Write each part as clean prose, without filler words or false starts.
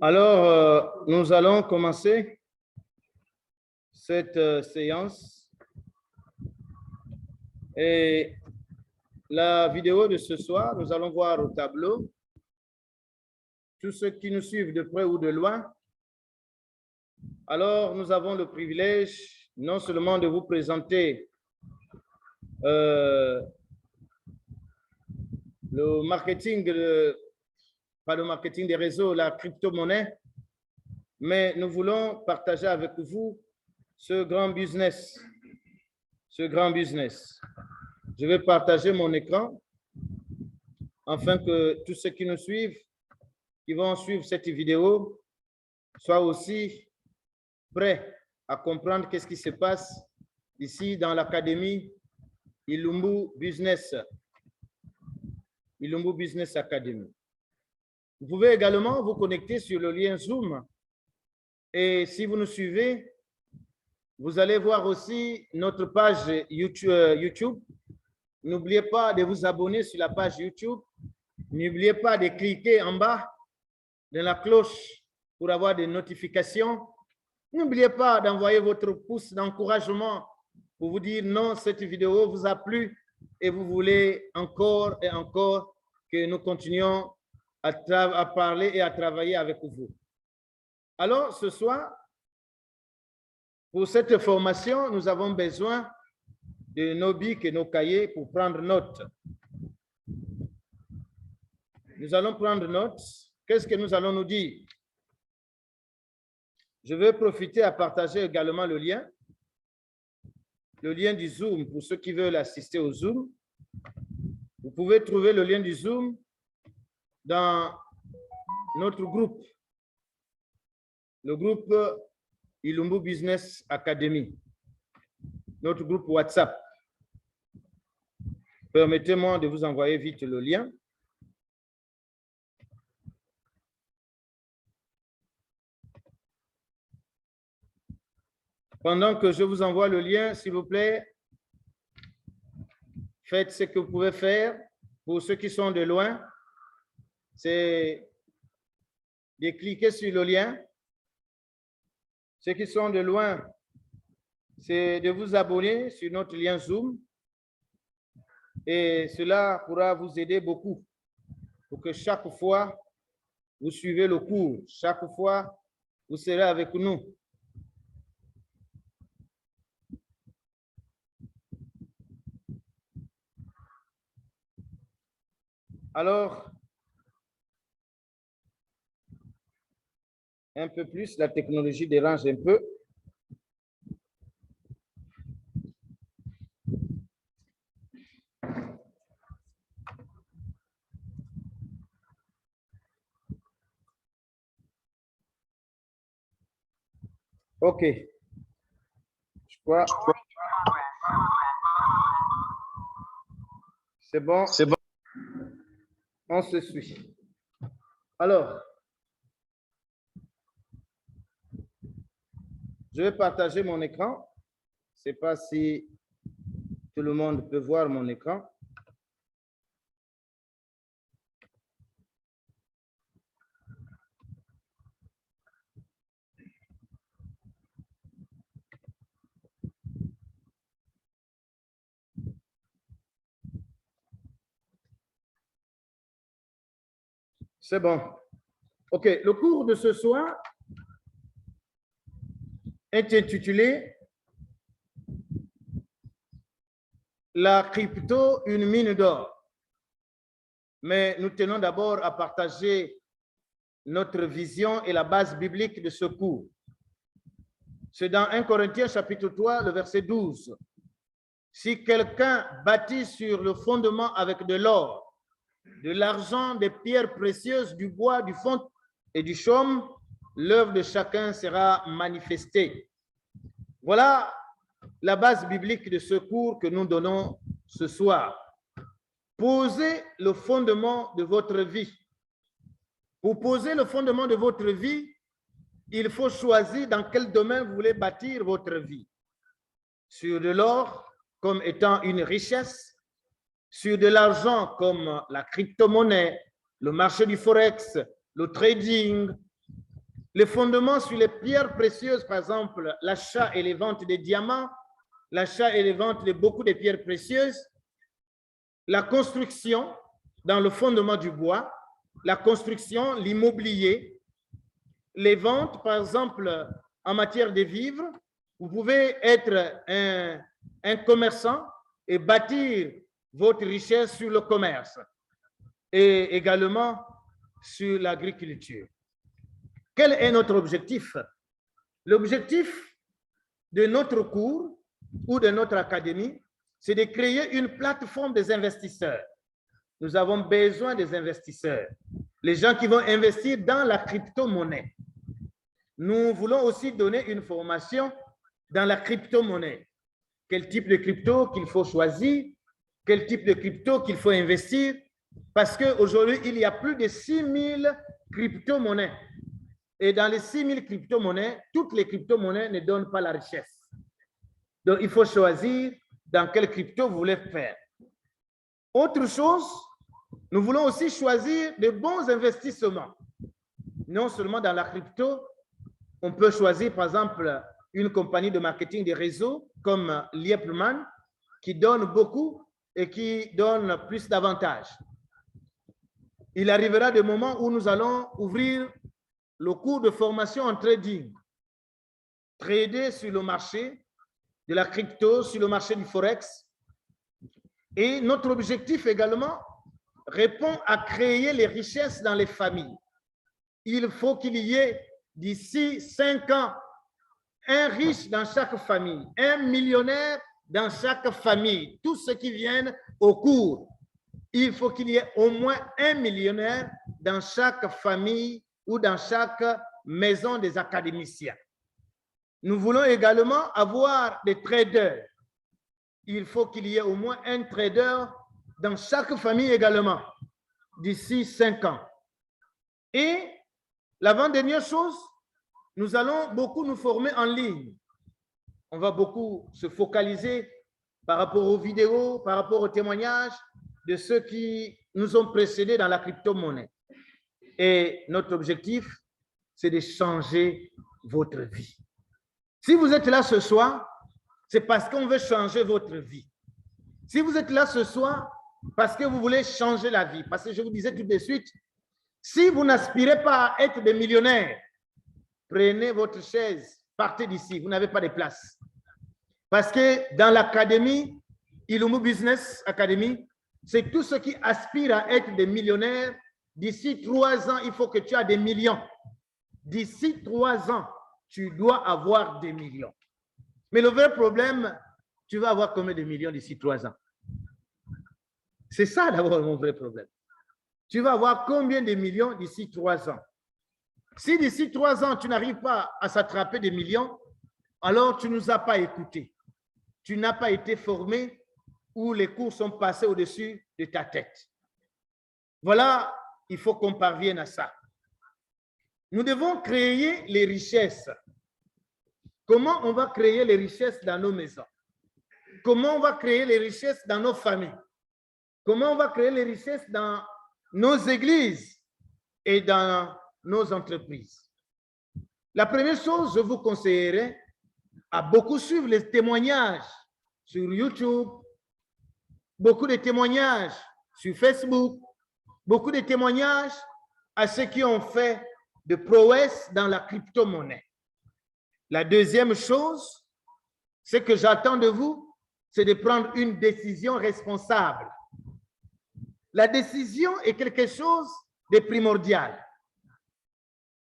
Alors, nous allons commencer cette séance. Et la vidéo de ce soir, nous allons voir au tableau tous ceux qui nous suivent de près ou de loin. Alors, nous avons le privilège non seulement de vous présenter le marketing, pas le marketing des réseaux, la crypto-monnaie, mais nous voulons partager avec vous ce grand business. Je vais partager mon écran afin que tous ceux qui nous suivent, qui vont suivre cette vidéo, soient aussi prêts à comprendre qu'est-ce qui se passe ici dans l'académie Ilumbu Business Academy. Vous pouvez également vous connecter sur le lien Zoom et si vous nous suivez, vous allez voir aussi notre page YouTube. N'oubliez pas de vous abonner sur la page YouTube. N'oubliez pas de cliquer en bas de la cloche pour avoir des notifications. N'oubliez pas d'envoyer votre pouce d'encouragement pour vous dire non, cette vidéo vous a plu et vous voulez encore et encore que nous continuions à parler et à travailler avec vous. Alors, ce soir, pour cette formation, nous avons besoin de nos bics et nos cahiers pour prendre note. Nous allons prendre note. Qu'est-ce que nous allons nous dire? Je vais profiter à partager également le lien du Zoom pour ceux qui veulent assister au Zoom. Vous pouvez trouver le lien du Zoom dans notre groupe, le groupe Ilumbu Business Academy, notre groupe WhatsApp. Permettez-moi de vous envoyer vite le lien. Pendant que je vous envoie le lien, s'il vous plaît, faites ce que vous pouvez faire. Pour ceux qui sont de loin, c'est de cliquer sur le lien. Ceux qui sont de loin, c'est de vous abonner sur notre lien Zoom. Et cela pourra vous aider beaucoup pour que chaque fois, vous suivez le cours. Chaque fois, vous serez avec nous. Alors, un peu plus, la technologie dérange un peu. OK. Je crois. C'est bon. C'est bon. On se suit. Alors, je vais partager mon écran. Je ne sais pas si tout le monde peut voir mon écran. C'est bon. OK. Le cours de ce soir est intitulé « La crypto, une mine d'or ». Mais nous tenons d'abord à partager notre vision et la base biblique de ce cours. C'est dans 1 Corinthiens chapitre 3, le verset 12. Si quelqu'un bâtit sur le fondement avec de l'or, de l'argent, des pierres précieuses, du bois, du fonte et du chaume, l'œuvre de chacun sera manifestée. Voilà la base biblique de ce cours que nous donnons ce soir. Posez le fondement de votre vie. Pour poser le fondement de votre vie, il faut choisir dans quel domaine vous voulez bâtir votre vie. Sur de l'or comme étant une richesse, sur de l'argent comme la crypto-monnaie, le marché du forex, le trading, Les fondements sur les pierres précieuses, par exemple, l'achat et les ventes des diamants, l'achat et les ventes de beaucoup de pierres précieuses, la construction dans le fondement du bois, la construction, l'immobilier, les ventes, par exemple, en matière de vivres. Vous pouvez être un commerçant et bâtir votre richesse sur le commerce et également sur l'agriculture. Quel est notre objectif? L'objectif de notre cours ou de notre académie, c'est de créer une plateforme des investisseurs. Nous avons besoin des investisseurs, les gens qui vont investir dans la crypto-monnaie. Nous voulons aussi donner une formation dans la crypto-monnaie. Quel type de crypto qu'il faut choisir, quel type de crypto qu'il faut investir, parce qu'aujourd'hui, il y a plus de 6000 crypto-monnaies. Et dans les 6000 crypto-monnaies, toutes les crypto-monnaies ne donnent pas la richesse. Donc, il faut choisir dans quelle crypto vous voulez faire. Autre chose, nous voulons aussi choisir de bons investissements. Non seulement dans la crypto, on peut choisir, par exemple, une compagnie de marketing des réseaux comme Liepman, qui donne beaucoup et qui donne plus d'avantages. Il arrivera des moments où nous allons ouvrir le cours de formation en trading, trader sur le marché de la crypto, sur le marché du forex. Et notre objectif également répond à créer les richesses dans les familles. Il faut qu'il y ait d'ici 5 ans un riche dans chaque famille, un millionnaire dans chaque famille. Tous ceux qui viennent au cours, il faut qu'il y ait au moins un millionnaire dans chaque famille ou dans chaque maison des académiciens. Nous voulons également avoir des traders. Il faut qu'il y ait au moins un trader dans chaque famille également, d'ici 5 ans. Et l'avant-dernière chose, nous allons beaucoup nous former en ligne. On va beaucoup se focaliser par rapport aux vidéos, par rapport aux témoignages de ceux qui nous ont précédés dans la crypto-monnaie. Et notre objectif, c'est de changer votre vie. Si vous êtes là ce soir, c'est parce qu'on veut changer votre vie. Si vous êtes là ce soir, parce que vous voulez changer la vie, parce que je vous disais tout de suite, si vous n'aspirez pas à être des millionnaires, prenez votre chaise, partez d'ici, vous n'avez pas de place. Parce que dans l'académie, Ilumu Business Academy, c'est tous ceux qui aspirent à être des millionnaires. D'ici 3 ans, il faut que tu aies des millions. D'ici 3 ans, tu dois avoir des millions. Mais le vrai problème, tu vas avoir combien de millions d'ici 3 ans? C'est ça d'abord mon vrai problème. Tu vas avoir combien de millions d'ici 3 ans? Si d'ici 3 ans, tu n'arrives pas à s'attraper des millions, alors tu ne nous as pas écoutés. Tu n'as pas été formé ou les cours sont passés au-dessus de ta tête. Voilà, il faut qu'on parvienne à ça. Nous devons créer les richesses. Comment on va créer les richesses dans nos maisons? Comment on va créer les richesses dans nos familles? Comment on va créer les richesses dans nos églises et dans nos entreprises? La première chose, je vous conseillerais à beaucoup suivre les témoignages sur YouTube, beaucoup de témoignages sur Facebook, beaucoup de témoignages à ceux qui ont fait de prouesses dans la crypto-monnaie. La deuxième chose, ce que j'attends de vous, c'est de prendre une décision responsable. La décision est quelque chose de primordial.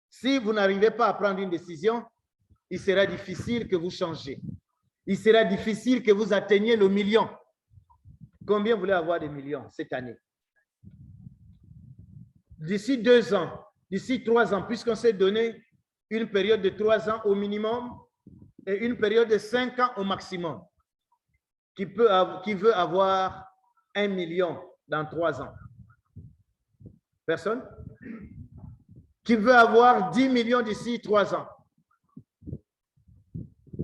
Si vous n'arrivez pas à prendre une décision, il sera difficile que vous changiez. Il sera difficile que vous atteigniez le million. Combien voulez avoir de millions cette année? D'ici 2 ans, d'ici 3 ans, puisqu'on s'est donné une période de 3 ans au minimum et une période de 5 ans au maximum, qui veut avoir 1 million dans 3 ans? Personne? Qui veut avoir 10 millions d'ici 3 ans?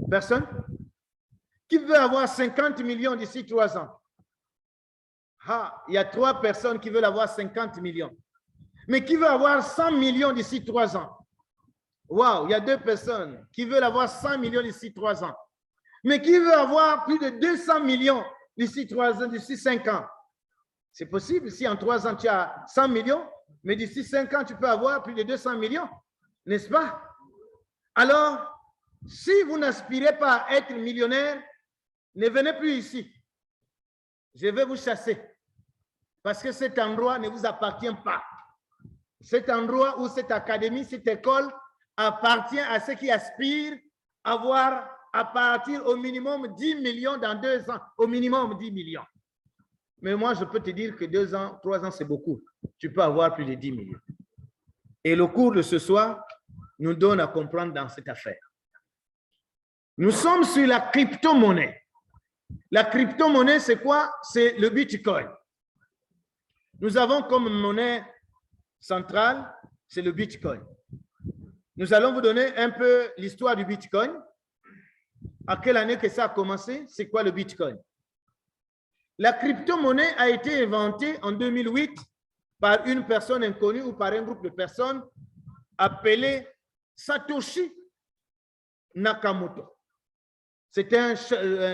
Personne? Qui veut avoir 50 millions d'ici 3 ans? Ah, il y a 3 personnes qui veulent avoir 50 millions. Mais qui veut avoir 100 millions d'ici 3 ans? Waouh, il y a 2 personnes qui veulent avoir 100 millions d'ici 3 ans. Mais qui veut avoir plus de 200 millions d'ici 3 ans, d'ici 5 ans? C'est possible si en 3 ans tu as 100 millions, mais d'ici 5 ans tu peux avoir plus de 200 millions, n'est-ce pas? Alors, si vous n'aspirez pas à être millionnaire, ne venez plus ici. Je vais vous chasser. Parce que cet endroit ne vous appartient pas. Cet endroit ou cette académie, cette école appartient à ceux qui aspirent à avoir à partir au minimum 10 millions dans 2 ans. Au minimum 10 millions. Mais moi, je peux te dire que 2 ans, 3 ans, c'est beaucoup. Tu peux avoir plus de 10 millions. Et le cours de ce soir nous donne à comprendre dans cette affaire. Nous sommes sur la crypto-monnaie. La crypto-monnaie, c'est quoi? C'est le Bitcoin. Nous avons comme monnaie centrale, c'est le Bitcoin. Nous allons vous donner un peu l'histoire du Bitcoin. À quelle année que ça a commencé? C'est quoi le Bitcoin? La crypto-monnaie a été inventée en 2008 par une personne inconnue ou par un groupe de personnes appelé Satoshi Nakamoto. C'est un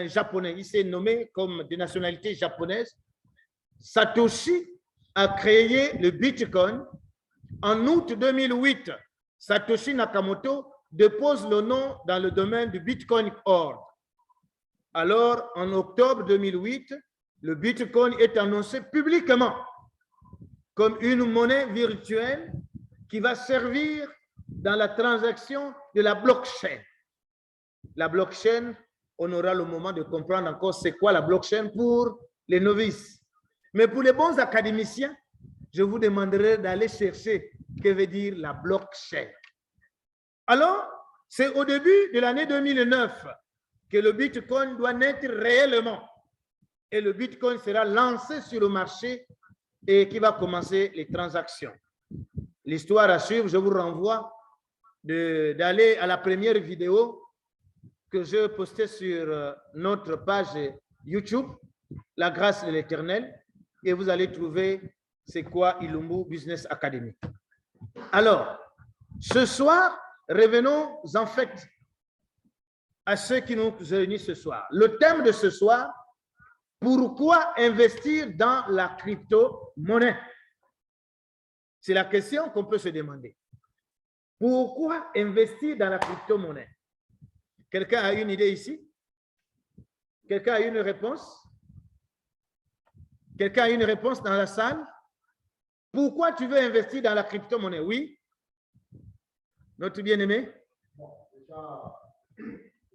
japonais. Il s'est nommé comme de nationalité japonaise. Satoshi a créé le Bitcoin. En août 2008, Satoshi Nakamoto dépose le nom dans le domaine du Bitcoin Org. Alors, en octobre 2008, le Bitcoin est annoncé publiquement comme une monnaie virtuelle qui va servir dans la transaction de la blockchain. La blockchain, on aura le moment de comprendre encore c'est quoi la blockchain pour les novices. Mais pour les bons académiciens, je vous demanderai d'aller chercher ce que veut dire la blockchain. Alors, c'est au début de l'année 2009 que le Bitcoin doit naître réellement. Et le Bitcoin sera lancé sur le marché et qui va commencer les transactions. L'histoire à suivre, je vous renvoie d'aller à la première vidéo que je postais sur notre page YouTube, La grâce de l'Éternel, et vous allez trouver c'est quoi Ilumbu Business Academy. Alors, ce soir, revenons en fait à ceux qui nous réunissent ce soir. Le thème de ce soir, pourquoi investir dans la crypto-monnaie? C'est la question qu'on peut se demander. Pourquoi investir dans la crypto-monnaie? Quelqu'un a une idée ici? Quelqu'un a une réponse? Quelqu'un a une réponse dans la salle? Pourquoi tu veux investir dans la crypto-monnaie? Oui? Notre bien-aimé? Bon, déjà,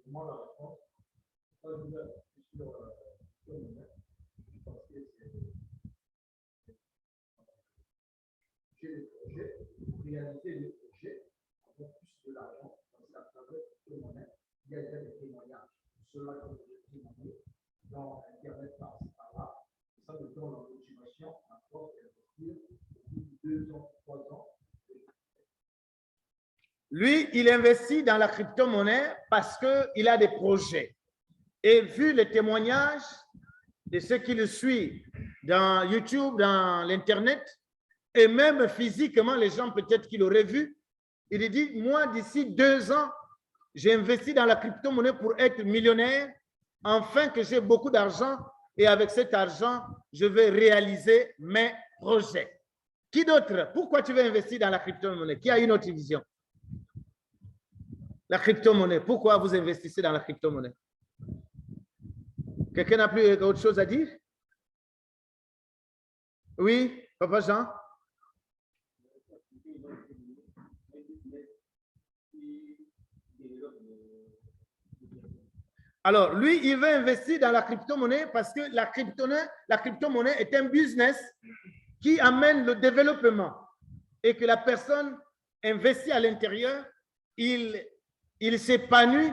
moi, la réponse, j'ai des projets, réaliser les projets, avoir plus de l'argent, parce qu'à travers la crypto-monnaie, il y a des témoignages. Cela que je témoigner dans Internet par-ci par-là, ça me donne la motivation encore d'investir depuis 2 ans, 3 ans. Lui, il investit dans la crypto-monnaie parce qu'il a des projets. Et vu les témoignages de ceux qui le suivent dans YouTube, dans l'Internet, et même physiquement, les gens peut-être qui l'auraient vu, il dit, moi, d'ici 2 ans, j'ai investi dans la crypto-monnaie pour être millionnaire, afin que j'ai beaucoup d'argent, et avec cet argent, je vais réaliser mes projets. Qui d'autre? Pourquoi tu veux investir dans la crypto-monnaie? Qui a une autre vision? La crypto-monnaie. Pourquoi vous investissez dans la crypto-monnaie? Quelqu'un n'a plus autre chose à dire? Oui, Papa Jean? Alors, lui, il veut investir dans la crypto-monnaie parce que la crypto-monnaie est un business qui amène le développement et que la personne investit à l'intérieur, il s'épanouit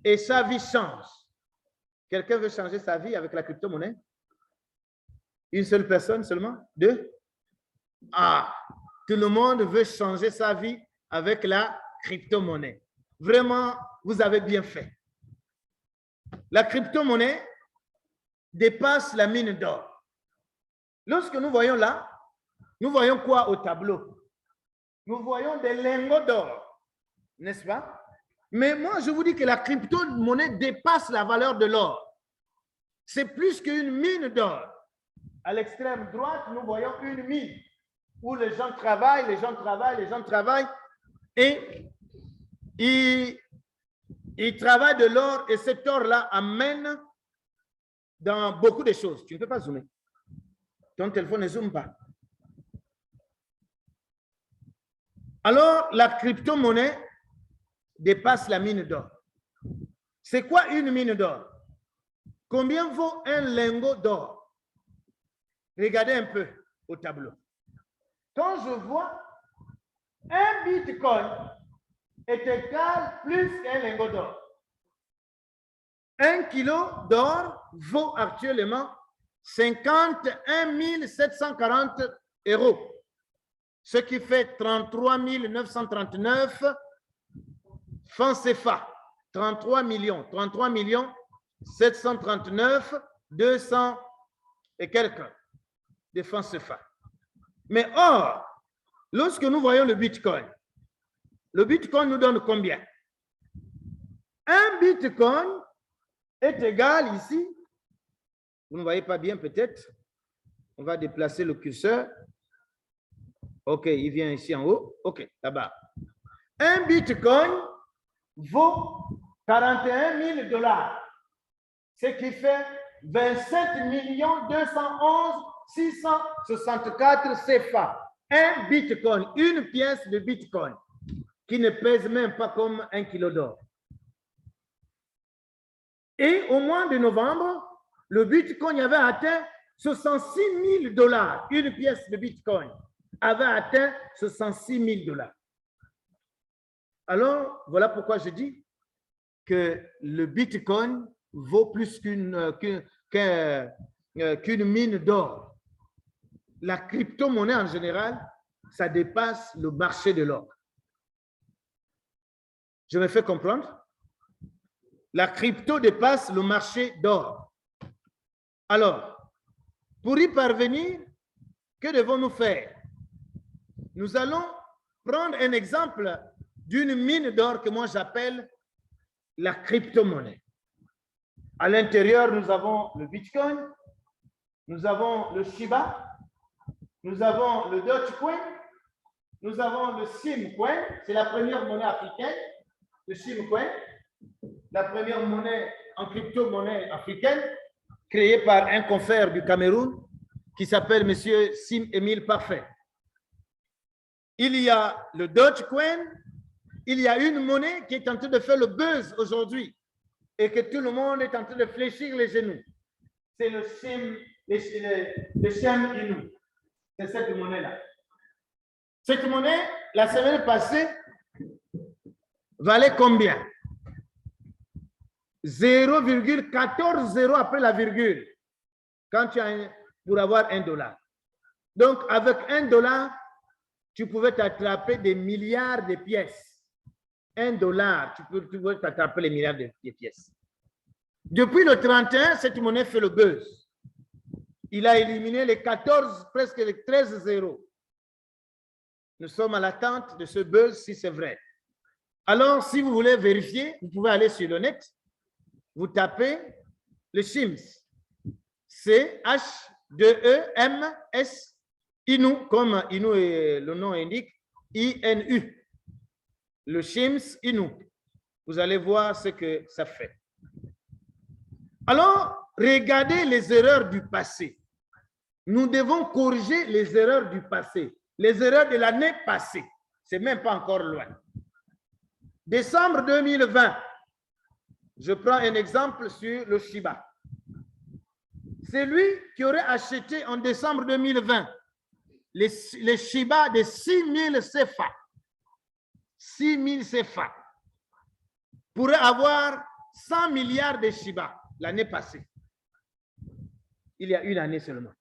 et sa vie change. Quelqu'un veut changer sa vie avec la crypto-monnaie? Une seule personne seulement? 2? Ah, tout le monde veut changer sa vie avec la crypto-monnaie. Vraiment, vous avez bien fait. La crypto-monnaie dépasse la mine d'or. Lorsque nous voyons là, nous voyons quoi au tableau? Nous voyons des lingots d'or. N'est-ce pas? Mais moi, je vous dis que la crypto-monnaie dépasse la valeur de l'or. C'est plus qu'une mine d'or. À l'extrême droite, nous voyons une mine où les gens travaillent, et ils travaillent de l'or, et cet or-là amène dans beaucoup de choses. Tu ne peux pas zoomer. Ton téléphone ne zoome pas. Alors, la crypto-monnaie dépasse la mine d'or. C'est quoi une mine d'or? Combien vaut un lingot d'or? Regardez un peu au tableau. Quand je vois un bitcoin est égal plus qu'un lingot d'or. 1 kilo d'or vaut actuellement 51 740 €, ce qui fait 33 939 francs CFA. 33 millions 739 200 et quelques de francs CFA. Mais or, lorsque nous voyons le bitcoin nous donne combien? Un bitcoin est égal ici, vous ne voyez pas bien peut-être, on va déplacer le curseur. Ok, il vient ici en haut. Ok, là-bas. Un bitcoin vaut 41 000 $, ce qui fait 27 211 664 CFA. Un bitcoin, une pièce de bitcoin, qui ne pèse même pas comme 1 kilo d'or. Et au mois de novembre, le bitcoin avait atteint 66 000 $. Une pièce de bitcoin avait atteint 66 000 $. Alors, voilà pourquoi je dis que le bitcoin vaut plus qu'une mine d'or. La crypto-monnaie en général, ça dépasse le marché de l'or. Je me fais comprendre? La crypto dépasse le marché d'or. Alors, pour y parvenir, que devons-nous faire? Nous allons prendre un exemple d'une mine d'or que moi j'appelle la crypto-monnaie. À l'intérieur, nous avons le Bitcoin, nous avons le Shiba, nous avons le Dogecoin, nous avons le Simcoin, c'est la première monnaie africaine, le Simcoin, la première monnaie en crypto-monnaie africaine, créée par un confrère du Cameroun qui s'appelle M. Sim Émile Parfait. Il y a le Dogecoin, il y a une monnaie qui est en train de faire le buzz aujourd'hui et que tout le monde est en train de fléchir les genoux. C'est le Shem Inu. C'est cette monnaie-là. Cette monnaie, la semaine passée, valait combien? 0,14 après la virgule. Quand tu as pour avoir $1. Donc, avec $1, tu pouvais t'attraper des milliards de pièces. $1, tu pouvais t'attraper les milliards de pièces. Depuis le 31, cette monnaie fait le buzz. Il a éliminé les 14, presque les 13 zéros. Nous sommes à l'attente de ce buzz si c'est vrai. Alors, si vous voulez vérifier, vous pouvez aller sur le net. Vous tapez le CHIMS. C-H-2-E-M-S, Inu, comme Inu et le nom indique, I-N-U. Le CHIMS Inu. Vous allez voir ce que ça fait. Alors, regardez les erreurs du passé. Nous devons corriger les erreurs du passé, les erreurs de l'année passée. C'est même pas encore loin. Décembre 2020, je prends un exemple sur le Shiba. C'est lui qui aurait acheté en décembre 2020 les Shiba de 6 000 CFA. 6 000 CFA. Pourrait avoir 100 milliards de Shiba l'année passée. Il y a une année seulement.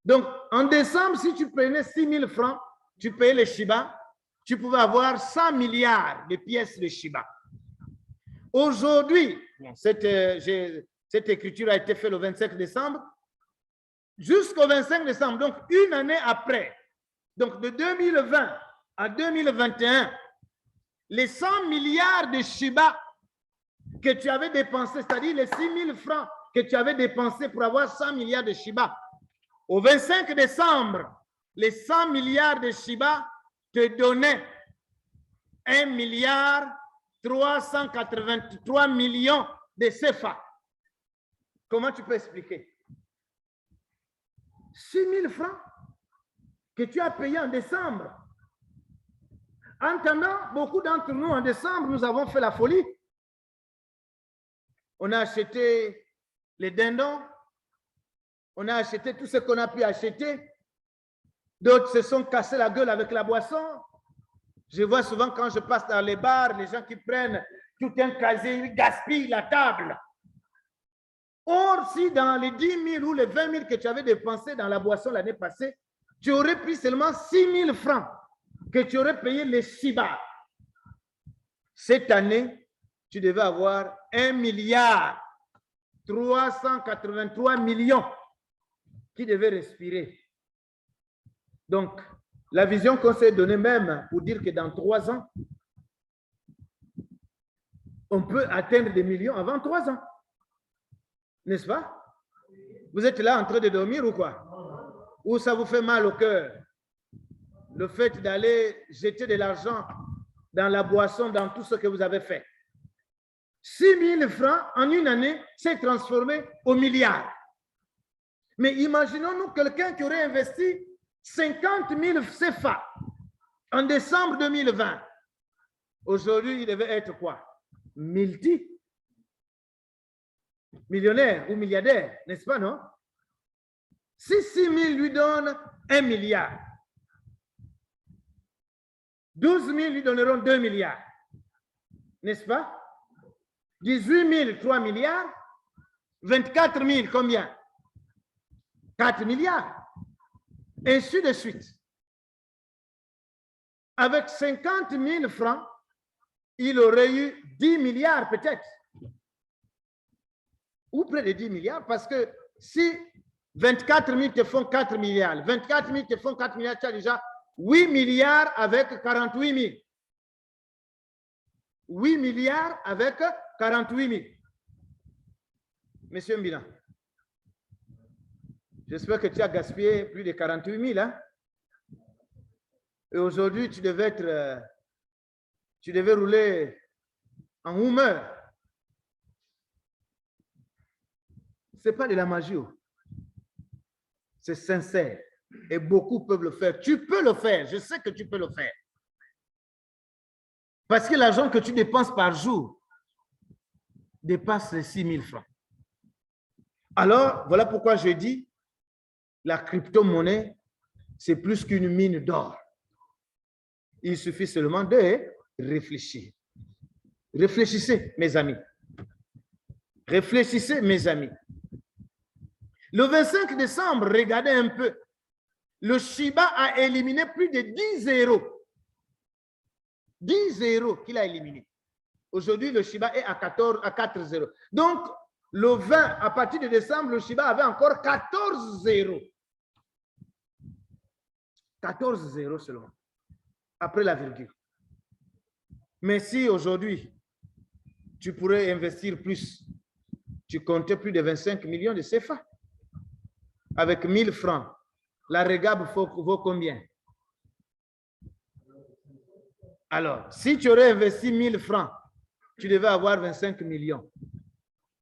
Donc, en décembre, si tu prenais 6 000 francs, tu payais les Shiba, tu pouvais avoir 100 milliards de pièces de Shiba. Aujourd'hui, cette écriture a été faite le 25 décembre, jusqu'au 25 décembre, donc une année après, donc de 2020 à 2021, les 100 milliards de Shiba que tu avais dépensé, c'est-à-dire les 6 000 francs que tu avais dépensé pour avoir 100 milliards de Shiba, au 25 décembre, les 100 milliards de Shiba te donnaient 1 milliard 383 millions de CFA. Comment tu peux expliquer? 6 000 francs que tu as payé en décembre. En attendant, beaucoup d'entre nous, en décembre, nous avons fait la folie. On a acheté les dindons, on a acheté tout ce qu'on a pu acheter. D'autres se sont cassés la gueule avec la boisson. Je vois souvent quand je passe dans les bars, les gens qui prennent tout un casier, ils gaspillent la table. Or, si dans les 10 000 ou les 20 000 que tu avais dépensé dans la boisson l'année passée, tu aurais pris seulement 6 000 francs que tu aurais payé les Shiba. Cette année, tu devais avoir 1 milliard 383 millions qui devaient respirer. Donc, la vision qu'on s'est donnée même pour dire que dans 3 ans, on peut atteindre des millions avant 3 ans. N'est-ce pas? Vous êtes là en train de dormir ou quoi? Ou ça vous fait mal au cœur? Le fait d'aller jeter de l'argent dans la boisson, dans tout ce que vous avez fait. 6 000 francs en une année s'est transformé au milliard. Mais imaginons-nous quelqu'un qui aurait investi 50 000 CFA en décembre 2020. Aujourd'hui, il devait être quoi? Millionnaire ou milliardaire, n'est-ce pas, non? Si 6 000 lui donne 1 milliard, 12 000 lui donneront 2 milliards, n'est-ce pas? 18 000, 3 milliards, 24 000, combien? 4 milliards. Ainsi de suite. Avec 50 000 francs, il aurait eu 10 milliards peut-être. Ou près de 10 milliards, parce que si 24 000 te font 4 milliards, 24 000 te font 4 milliards, tu as déjà 8 milliards avec 48 000. 8 milliards avec 48 000. Monsieur Mbina, j'espère que tu as gaspillé plus de 48 000. Hein? Et aujourd'hui, tu devais rouler en humeur. Ce n'est pas de la magie. C'est sincère. Et beaucoup peuvent le faire. Tu peux le faire. Je sais que tu peux le faire. Parce que l'argent que tu dépenses par jour dépasse les 6 000 francs. Alors, voilà pourquoi je dis, la crypto-monnaie, c'est plus qu'une mine d'or. Il suffit seulement de réfléchir. Réfléchissez, mes amis. Réfléchissez, mes amis. Le 25 décembre, regardez un peu. Le Shiba a éliminé plus de 10 zéros. 10 zéros qu'il a éliminé. Aujourd'hui, le Shiba est à 4 zéros. Donc, le 20, à partir de décembre, le Shiba avait encore 14 zéros. 14 zéros seulement. Après la virgule. Mais si aujourd'hui, tu pourrais investir plus, tu comptais plus de 25 millions de CFA. Avec 1000 francs, la Regab vaut combien? Alors, si tu aurais investi 1000 francs, tu devais avoir 25 millions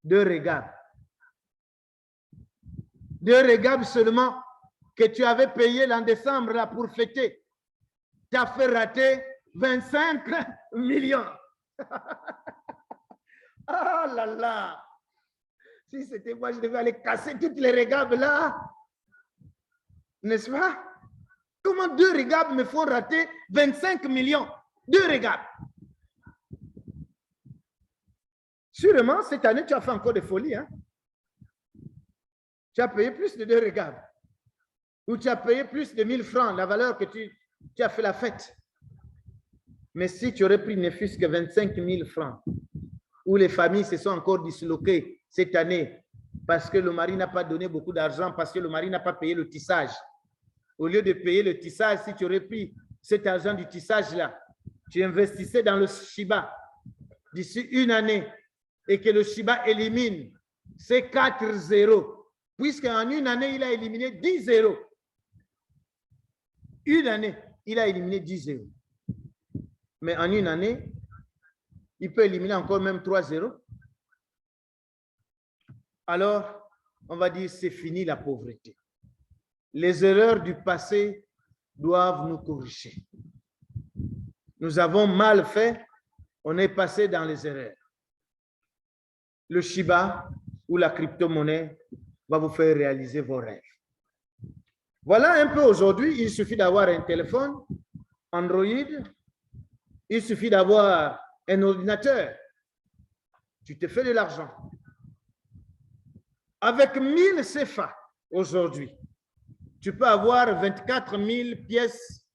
de Regab. De Regab seulement que tu avais payé en décembre là, pour fêter. Tu as fait rater 25 millions. Ah là là! Si c'était moi, je devais aller casser toutes les Regab là. N'est-ce pas? Comment 2 Regab me font rater 25 millions? 2 Regab. Sûrement, cette année, tu as fait encore des folies. Hein? Tu as payé plus de 2 Regab. Ou tu as payé plus de 1000 francs, la valeur que tu as fait la fête. Mais si tu aurais pris ne fût-ce que 25 000 francs, où les familles se sont encore disloquées cette année, parce que le mari n'a pas donné beaucoup d'argent, parce que le mari n'a pas payé le tissage. Au lieu de payer le tissage, si tu aurais pris cet argent du tissage-là, tu investissais dans le Shiba d'ici une année et que le Shiba élimine ces 4 zéros, puisqu'en une année, il a éliminé 10 zéros. Une année, il a éliminé 10 zéros. Mais en une année, il peut éliminer encore même 3 zéros. Alors, on va dire c'est fini la pauvreté. Les erreurs du passé doivent nous corriger. Nous avons mal fait, on est passé dans les erreurs. Le Shiba ou la crypto-monnaie va vous faire réaliser vos rêves. Voilà un peu aujourd'hui, il suffit d'avoir un téléphone Android, il suffit d'avoir un ordinateur. Tu te fais de l'argent. Avec 1000 CFA aujourd'hui, tu peux avoir 24 000 pièces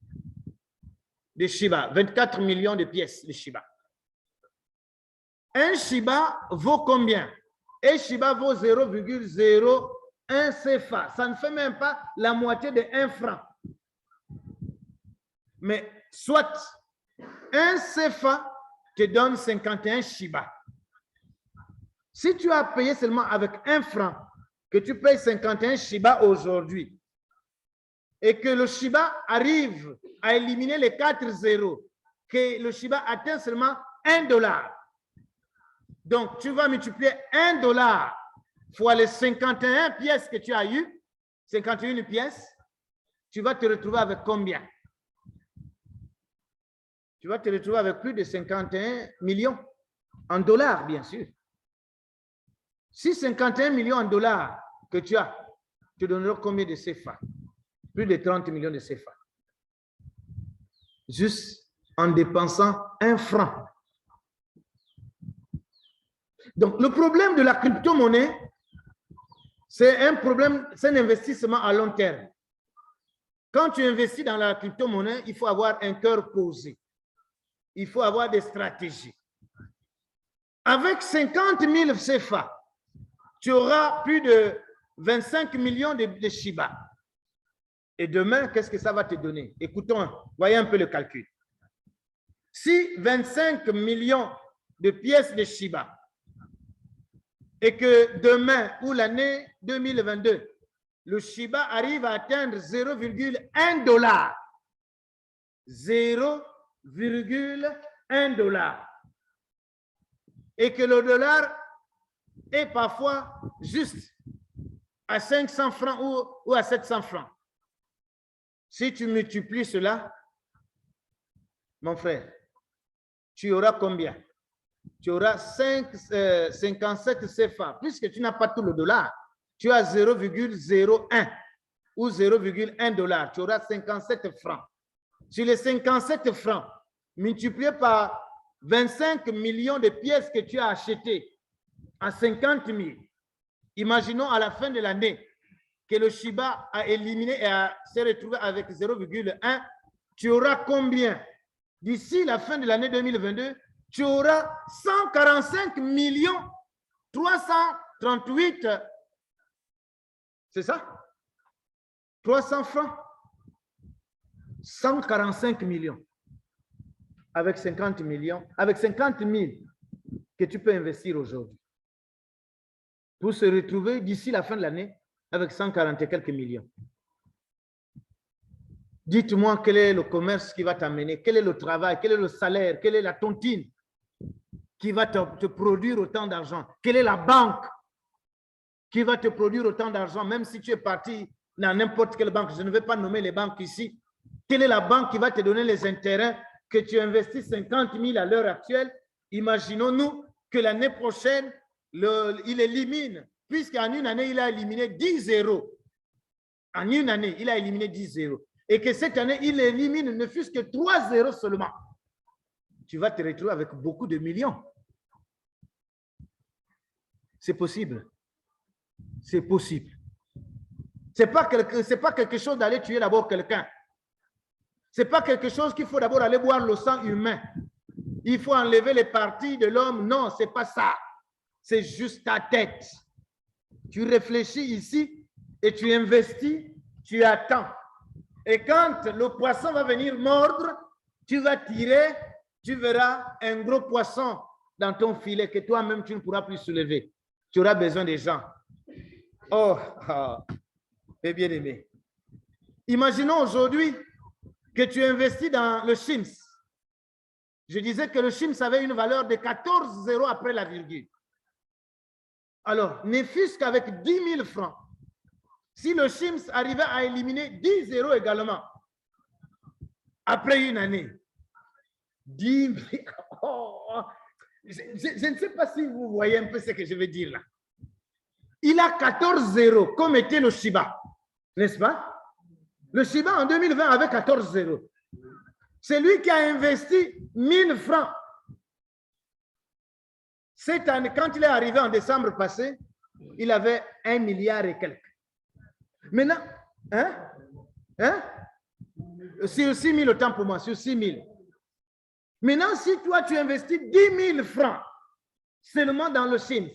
de Shiba, 24 millions de pièces de Shiba. Un Shiba vaut combien? Un Shiba vaut 0,01 CFA. Ça ne fait même pas la moitié de 1 franc. Mais soit un CFA te donne 51 Shiba. Si tu as payé seulement avec 1 franc, que tu payes 51 Shiba aujourd'hui, et que le Shiba arrive à éliminer les 4 zéros, que le Shiba atteint seulement $1. Donc, tu vas multiplier $1 fois les 51 pièces que tu as eues, 51 pièces, tu vas te retrouver avec combien? Tu vas te retrouver avec plus de 51 millions en dollars, bien sûr. Si 51 millions en dollars que tu as, tu donneras combien de CFA? Plus de 30 millions de CFA. Juste en dépensant 1 franc. Donc, le problème de la crypto-monnaie, c'est un problème, c'est un investissement à long terme. Quand tu investis dans la crypto-monnaie, il faut avoir un cœur posé. Il faut avoir des stratégies. Avec 50 000 CFA, tu auras plus de 25 millions de Shiba. Et demain, qu'est-ce que ça va te donner? Écoutons, voyez un peu le calcul. Si 25 millions de pièces de Shiba et que demain ou l'année 2022, le Shiba arrive à atteindre 0,1 $, 0,1 $, et que le dollar est parfois juste à 500 francs ou à 700 francs. Si tu multiplies cela, mon frère, tu auras combien? Tu auras 57 CFA. Puisque tu n'as pas tout le dollar, tu as 0,01 ou 0,1 $. Tu auras 57 francs. Sur les 57 francs, multiplié par 25 millions de pièces que tu as achetées à 50 000, imaginons à la fin de l'année que le Shiba a éliminé et s'est retrouvé avec 0,1, tu auras combien? D'ici la fin de l'année 2022, tu auras 145 338, c'est ça? 300 francs. 145 millions. Avec 50 millions, avec 50 000 que tu peux investir aujourd'hui. Pour se retrouver d'ici la fin de l'année avec 140 et quelques millions. Dites-moi quel est le commerce qui va t'amener, quel est le travail, quel est le salaire, quelle est la tontine qui va te produire autant d'argent, quelle est la banque qui va te produire autant d'argent, même si tu es parti dans n'importe quelle banque, je ne vais pas nommer les banques ici, quelle est la banque qui va te donner les intérêts que tu investis 50 000 à l'heure actuelle? Imaginons-nous que l'année prochaine, il élimine, puisqu'en une année, il a éliminé 10 zéros. En une année, il a éliminé 10 zéros. Et que cette année, il élimine ne fût-ce que 3 zéros seulement. Tu vas te retrouver avec beaucoup de millions. C'est possible. C'est possible. Ce n'est pas quelque chose d'aller tuer d'abord quelqu'un. Ce n'est pas quelque chose qu'il faut d'abord aller boire le sang humain. Il faut enlever les parties de l'homme. Non, ce n'est pas ça. C'est juste ta tête. Tu réfléchis ici et tu investis, tu attends. Et quand le poisson va venir mordre, tu vas tirer tu verras un gros poisson dans ton filet que toi-même, tu ne pourras plus soulever. Tu auras besoin des gens. Oh, mes bien-aimés. Imaginons aujourd'hui que tu investis dans le Chims. Je disais que le Chims avait une valeur de 14 zéros après la virgule. Alors, ne fût-ce qu'avec 10 000 francs, si le Chims arrivait à éliminer 10 zéros également, après une année, 10 000, je ne sais pas si vous voyez un peu ce que je veux dire là. Il a 14 zéros, comme était le Shiba, n'est-ce pas? Le Shiba en 2020 avait 14 zéros. C'est lui qui a investi 1000 francs. Cette année, quand il est arrivé en décembre passé, il avait 1 milliard et quelques. Maintenant, sur 6 000, autant pour moi, sur 6 000. Maintenant, si toi, tu investis 10 000 francs seulement dans le Chims,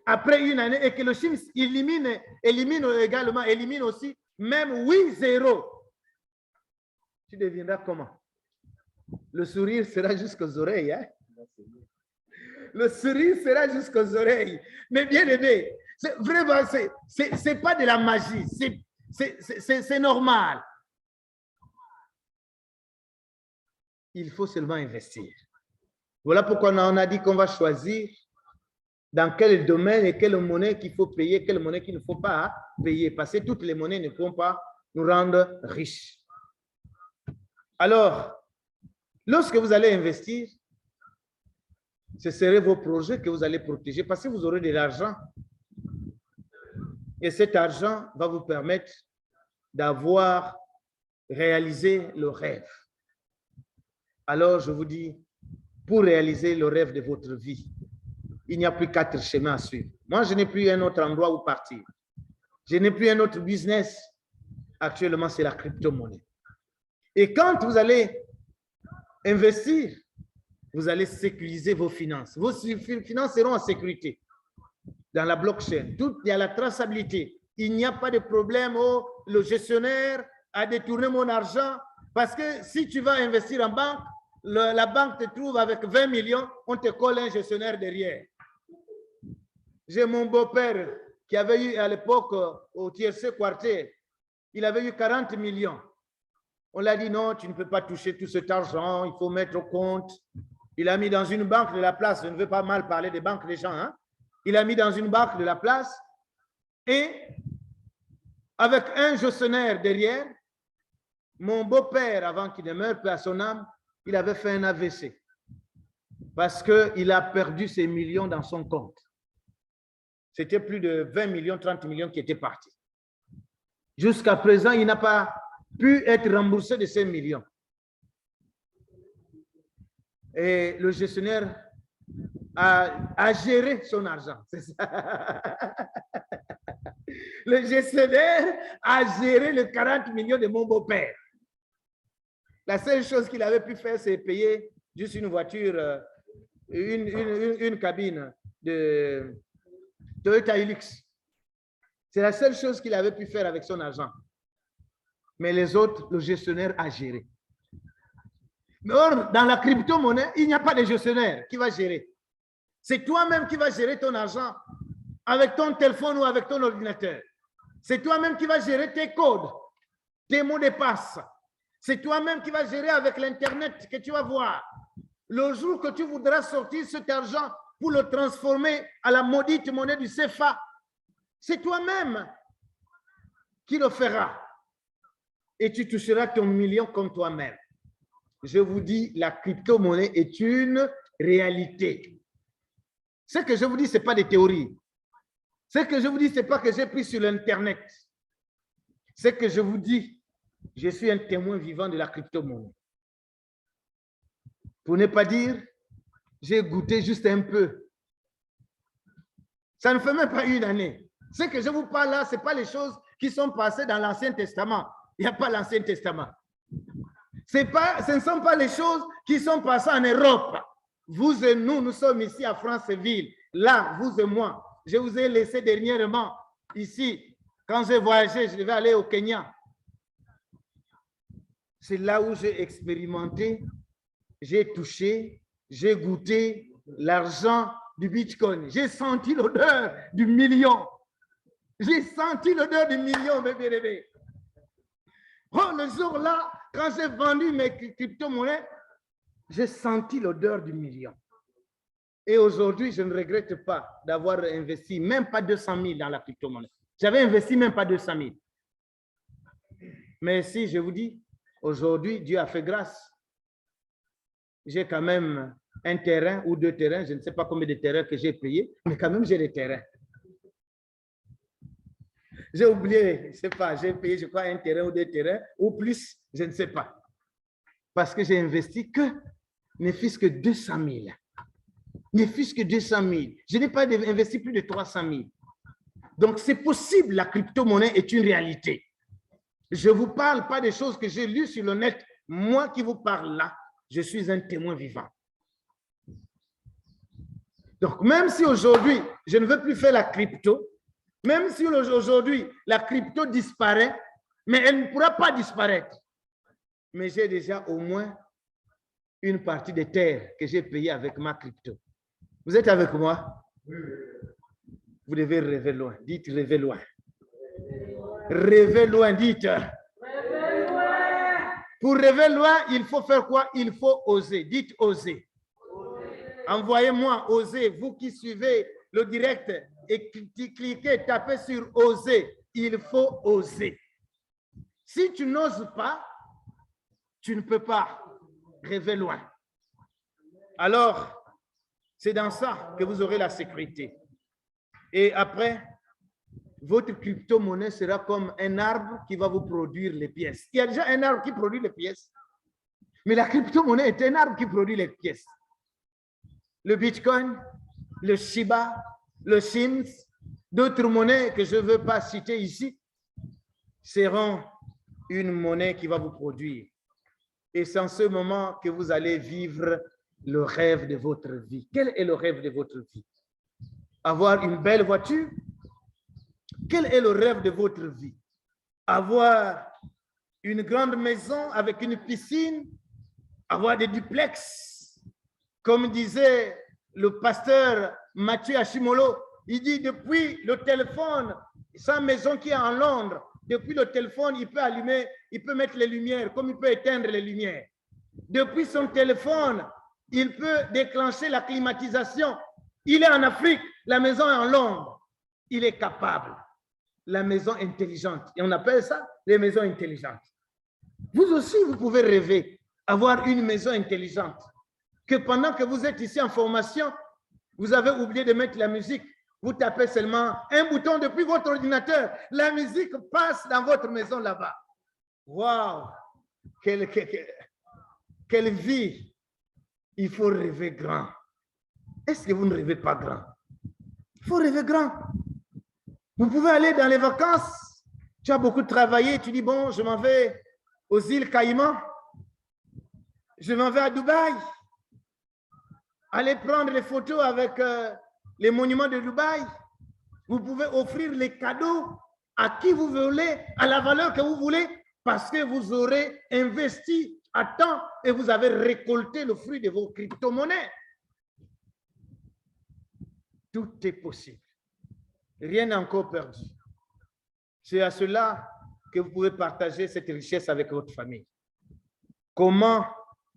après une année, et que le Chims élimine aussi même 8 zéros, tu deviendras comment? Le sourire sera jusqu'aux oreilles. Hein? Le sourire sera jusqu'aux oreilles. Mais bien aimé, vraiment, c'est pas de la magie. C'est normal. Il faut seulement investir. Voilà pourquoi on a dit qu'on va choisir dans quel domaine et quelle monnaie qu'il faut payer, quelle monnaie qu'il ne faut pas payer. Parce que toutes les monnaies ne pourront pas nous rendre riches. Alors, lorsque vous allez investir, ce seraient vos projets que vous allez protéger parce que vous aurez de l'argent. Et cet argent va vous permettre d'avoir réalisé le rêve. Alors, je vous dis, pour réaliser le rêve de votre vie, il n'y a plus 4 chemins à suivre. Moi, je n'ai plus un autre endroit où partir. Je n'ai plus un autre business. Actuellement, c'est la crypto-monnaie. Et quand vous allez investir, vous allez sécuriser vos finances. Vos finances seront en sécurité dans la blockchain. Il y a la traçabilité. Il n'y a pas de problème. Oh, le gestionnaire a détourné mon argent. Parce que si tu vas investir en banque, la banque te trouve avec 20 millions, on te colle un gestionnaire derrière. J'ai mon beau-père qui avait eu à l'époque au tiercé quartier, il avait eu 40 millions. On l'a dit non, tu ne peux pas toucher tout cet argent, il faut mettre au compte. Il a mis dans une banque de la place, je ne veux pas mal parler des banques des gens, hein? Il a mis dans une banque de la place et avec un gestionnaire derrière, mon beau-père, avant qu'il ne meure, peu à son âme, il avait fait un AVC parce qu'il a perdu ses millions dans son compte. C'était plus de 20 millions, 30 millions qui étaient partis. Jusqu'à présent, il n'a pas pu être remboursé de ces millions. Et le gestionnaire a géré son argent. C'est ça. Le gestionnaire a géré les 40 millions de mon beau-père. La seule chose qu'il avait pu faire, c'est payer juste une voiture, une cabine de Toyota Hilux. C'est la seule chose qu'il avait pu faire avec son argent. Mais les autres, le gestionnaire a géré. Mais or, dans la crypto-monnaie, il n'y a pas de gestionnaire qui va gérer. C'est toi-même qui vas gérer ton argent avec ton téléphone ou avec ton ordinateur. C'est toi-même qui vas gérer tes codes, tes mots de passe. C'est toi-même qui vas gérer avec l'Internet que tu vas voir. Le jour que tu voudras sortir cet argent pour le transformer à la maudite monnaie du CFA, c'est toi-même qui le feras. Et tu toucheras ton million comme toi-même. Je vous dis, la crypto-monnaie est une réalité. Ce que je vous dis, ce n'est pas des théories. Ce que je vous dis, ce n'est pas que j'ai pris sur l'Internet. Ce que je vous dis, je suis un témoin vivant de la crypto-monnaie. Pour ne pas dire, j'ai goûté juste un peu. Ça ne fait même pas une année. Ce que je vous parle là, ce n'est pas les choses qui sont passées dans l'Ancien Testament. Il n'y a pas l'Ancien Testament. Ce ne sont pas les choses qui sont passées en Europe. Vous et nous, nous sommes ici à Franceville. Là, vous et moi. Je vous ai laissé dernièrement ici. Quand j'ai voyagé, je devais aller au Kenya. C'est là où j'ai expérimenté j'ai touché, j'ai goûté l'argent du Bitcoin. J'ai senti l'odeur du million. J'ai senti l'odeur du million, bébé. Oh, le jour-là, quand j'ai vendu mes crypto-monnaies, j'ai senti l'odeur du million. Et aujourd'hui, je ne regrette pas d'avoir investi même pas 200 000 dans la crypto-monnaie. J'avais investi même pas 200 000. Mais si je vous dis, aujourd'hui, Dieu a fait grâce. J'ai quand même un terrain ou 2 terrains, je ne sais pas combien de terrains que j'ai payés, mais quand même j'ai des terrains. J'ai oublié, je ne sais pas, j'ai payé, je crois, 1 terrain ou 2 terrains, ou plus, je ne sais pas. Parce que j'ai investi que, ne fût-ce que 200 000. Ne fût-ce que 200 000. Je n'ai pas investi plus de 300 000. Donc, c'est possible, la crypto-monnaie est une réalité. Je ne vous parle pas des choses que j'ai lues sur le net. Moi qui vous parle là, je suis un témoin vivant. Donc, même si aujourd'hui, je ne veux plus faire la crypto, même si aujourd'hui, la crypto disparaît, mais elle ne pourra pas disparaître. Mais j'ai déjà au moins une partie des terres que j'ai payées avec ma crypto. Vous êtes avec moi? Vous devez rêver loin. Dites rêver loin. Rêver loin, dites. Rêver loin. Pour rêver loin, il faut faire quoi? Il faut oser. Dites oser. Envoyez-moi oser. Vous qui suivez le direct et cliquez, tapez sur oser. Il faut oser. Si tu n'oses pas, tu ne peux pas rêver loin. Alors, c'est dans ça que vous aurez la sécurité. Et après, votre crypto-monnaie sera comme un arbre qui va vous produire les pièces. Il y a déjà un arbre qui produit les pièces. Mais la crypto-monnaie est un arbre qui produit les pièces. Le Bitcoin, le Shiba, le Sims, d'autres monnaies que je ne veux pas citer ici, seront une monnaie qui va vous produire. Et c'est en ce moment que vous allez vivre le rêve de votre vie. Quel est le rêve de votre vie? Avoir une belle voiture? Quel est le rêve de votre vie? Avoir une grande maison avec une piscine? Avoir des duplex? Comme disait le pasteur Mathieu Ashimolo, il dit depuis le téléphone, sa maison qui est en Londres, depuis le téléphone, il peut allumer, il peut mettre les lumières, comme il peut éteindre les lumières. Depuis son téléphone, il peut déclencher la climatisation. Il est en Afrique, la maison est en Londres. Il est capable. La maison intelligente. Et on appelle ça les maisons intelligentes. Vous aussi, vous pouvez rêver, avoir une maison intelligente. Que pendant que vous êtes ici en formation, vous avez oublié de mettre la musique. Vous tapez seulement un bouton depuis votre ordinateur. La musique passe dans votre maison là-bas. Waouh! Quelle vie! Il faut rêver grand. Est-ce que vous ne rêvez pas grand? Il faut rêver grand. Vous pouvez aller dans les vacances. Tu as beaucoup travaillé. Tu dis, bon, je m'en vais aux îles Caïmans. Je m'en vais à Dubaï. Allez prendre les photos avec les monuments de Dubaï. Vous pouvez offrir les cadeaux à qui vous voulez, à la valeur que vous voulez, parce que vous aurez investi à temps et vous avez récolté le fruit de vos crypto-monnaies. Tout est possible. Rien n'est encore perdu. C'est à cela que vous pouvez partager cette richesse avec votre famille. Comment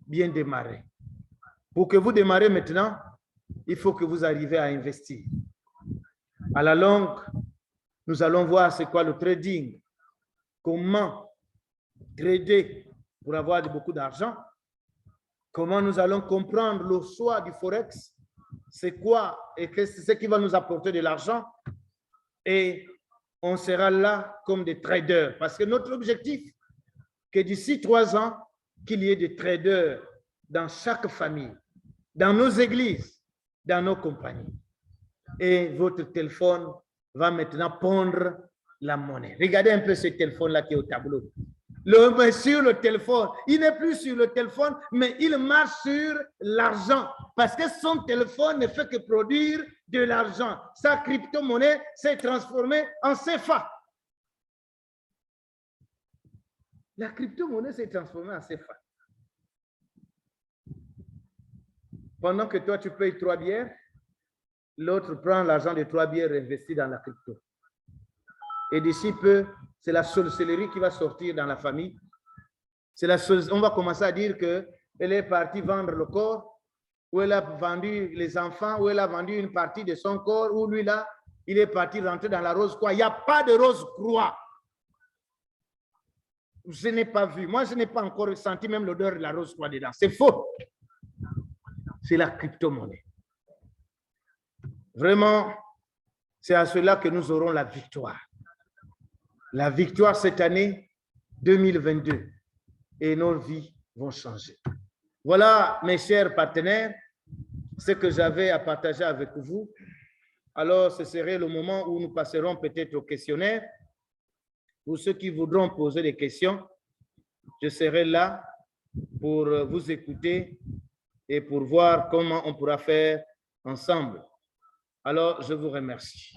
bien démarrer? Pour que vous démarrez maintenant, il faut que vous arriviez à investir. À la longue, nous allons voir c'est quoi le trading. Comment trader pour avoir beaucoup d'argent. Comment nous allons comprendre le choix du Forex. C'est quoi et c'est ce qui va nous apporter de l'argent. Et on sera là comme des traders. Parce que notre objectif, que d'ici 3 ans, qu'il y ait des traders dans chaque famille, dans nos églises, dans nos compagnies. Et votre téléphone va maintenant pondre la monnaie. Regardez un peu ce téléphone-là qui est au tableau. Sur le téléphone, il n'est plus sur le téléphone, mais il marche sur l'argent. Parce que son téléphone ne fait que produire de l'argent. Sa crypto-monnaie s'est transformée en CFA. La crypto-monnaie s'est transformée en CFA. pendant que toi, tu payes 3 bières, l'autre prend l'argent de 3 bières et investit dans la crypto. Et d'ici peu, c'est la sorcellerie qui va sortir dans la famille. On va commencer à dire qu'elle est partie vendre le corps, ou elle a vendu les enfants, ou elle a vendu une partie de son corps, ou lui là, il est parti rentrer dans la rose croix. Il n'y a pas de rose croix. Je n'ai pas vu. Moi, je n'ai pas encore senti même l'odeur de la rose croix dedans. C'est faux. C'est la crypto-monnaie. Vraiment, c'est à cela que nous aurons la victoire. La victoire cette année 2022. Et nos vies vont changer. Voilà, mes chers partenaires, ce que j'avais à partager avec vous. Alors, ce serait le moment où nous passerons peut-être au questionnaire. Pour ceux qui voudront poser des questions, je serai là pour vous écouter et pour voir comment on pourra faire ensemble. Alors, je vous remercie.